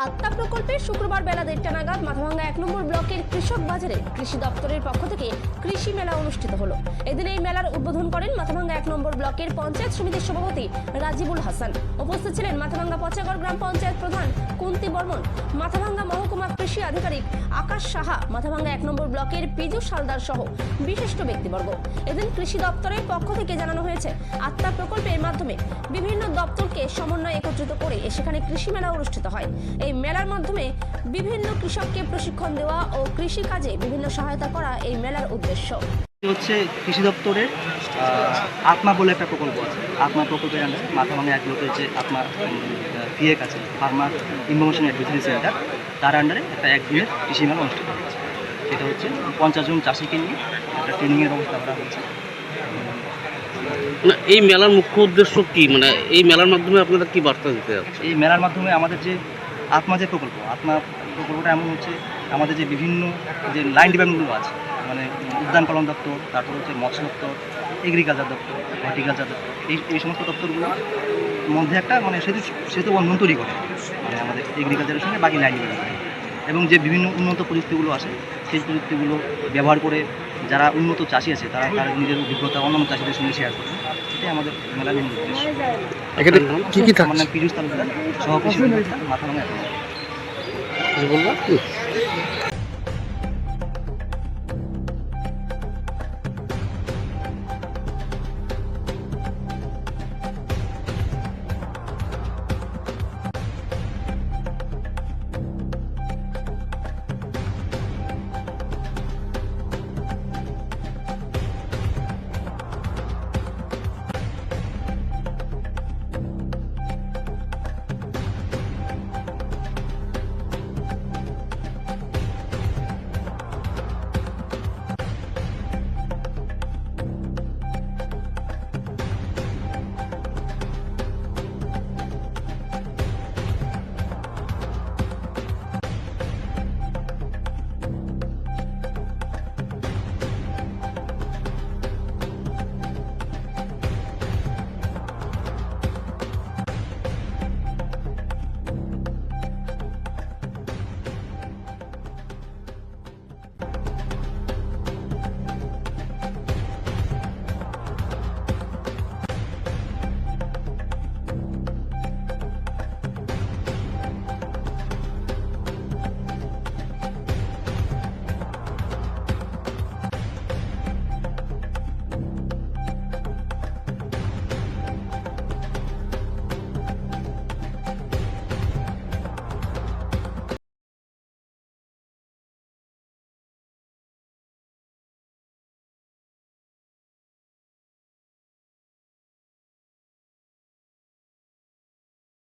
আত্মা প্রকল্পে শুক্রবার বেলা 1:30 নাগাদ মাথাভাঙ্গা 1 নম্বর ব্লকের কৃষক বাজারে কৃষি দপ্তরের পক্ষ থেকে কৃষি মেলা অনুষ্ঠিত হলো। এদিন এই মেলার উদ্বোধন করেন মাথাভাঙ্গা 1 নম্বর ব্লকের পঞ্চায়েত সমিতির সভাপতি রাজিবুল হাসান। উপস্থিত ছিলেন মাথাভাঙ্গা পচাগড় গ্রাম পঞ্চায়েত প্রধান কুন্তি বর্মন, মাথাভাঙ্গা মহকুমা কৃষি আধিকারিক আকাশ সাহা, মাথাভাঙ্গা 1 নম্বর ব্লকের পিজু সালদার সহ বিশিষ্ট ব্যক্তিবর্গ। এদিন কৃষি দপ্তরের পক্ষ থেকে জানানো হয়েছে আত্মা প্রকল্পের মাধ্যমে বিভিন্ন দপ্তরকে সমন্বয় একত্রিত করে সেখানে কৃষি মেলা অনুষ্ঠিত হয়। এই মেলার মাধ্যমে বিভিন্ন কৃষককে প্রশিক্ষণ দেওয়া ও কৃষি কাজে বিভিন্ন সহায়তা করা এই মেলার উদ্দেশ্য। হচ্ছে কৃষি দপ্তরের আত্মা বলে একটা প্রকল্প আছে। আত্মা প্রকল্পের আন্ডারে মাথাভাঙ্গা 1 ব্লকের যে আত্মা পিএক আছে, ফার্মার ইনফরমেশন অ্যাডভাইজারি সেন্টার, তার আন্ডারে একটা একদিনের কৃষি মেলা অনুষ্ঠিত হয়েছে। এটা হচ্ছে 50 জন চাষিকে নিয়ে একটা ট্রেনিংয়ের ব্যবস্থা করা হয়েছে। এই মেলার মুখ্য উদ্দেশ্য কি, মানে এই মেলার মাধ্যমে আপনারা কি বার্তা দিতে যাচ্ছেন? এই মেলার মাধ্যমে আমাদের যে আত্মা প্রকল্পটা এমন হচ্ছে, আমাদের যে বিভিন্ন যে লাইন ডিপার্টমেন্টগুলো আছে, মানে উদ্যান পালন দপ্তর, তারপর হচ্ছে মৎস্য দপ্তর, এগ্রিকালচার দপ্তর, হর্টিকালচার দপ্তর, এই সমস্ত দপ্তরগুলোর মধ্যে একটা মানে সেতু বন্ধন তৈরি করে, মানে আমাদের এগ্রিকালচারের সঙ্গে বাকি লাইন ডিপার্টমেন্ট, এবং যে বিভিন্ন উন্নত প্রযুক্তিগুলো আছে সেই প্রযুক্তিগুলো ব্যবহার করে যারা উন্নত চাষি আছে তারা নিজের অভিজ্ঞতা অন্যান্য চাষিদের সঙ্গে শেয়ার করবে। এটাই আমাদের মেলার মূল উদ্দেশ্য। এখানে কি কি আমার নাম পিজুস তালুকদার, সভাপতি মাথাভাঙ্গা 1 নম্বর। বলবো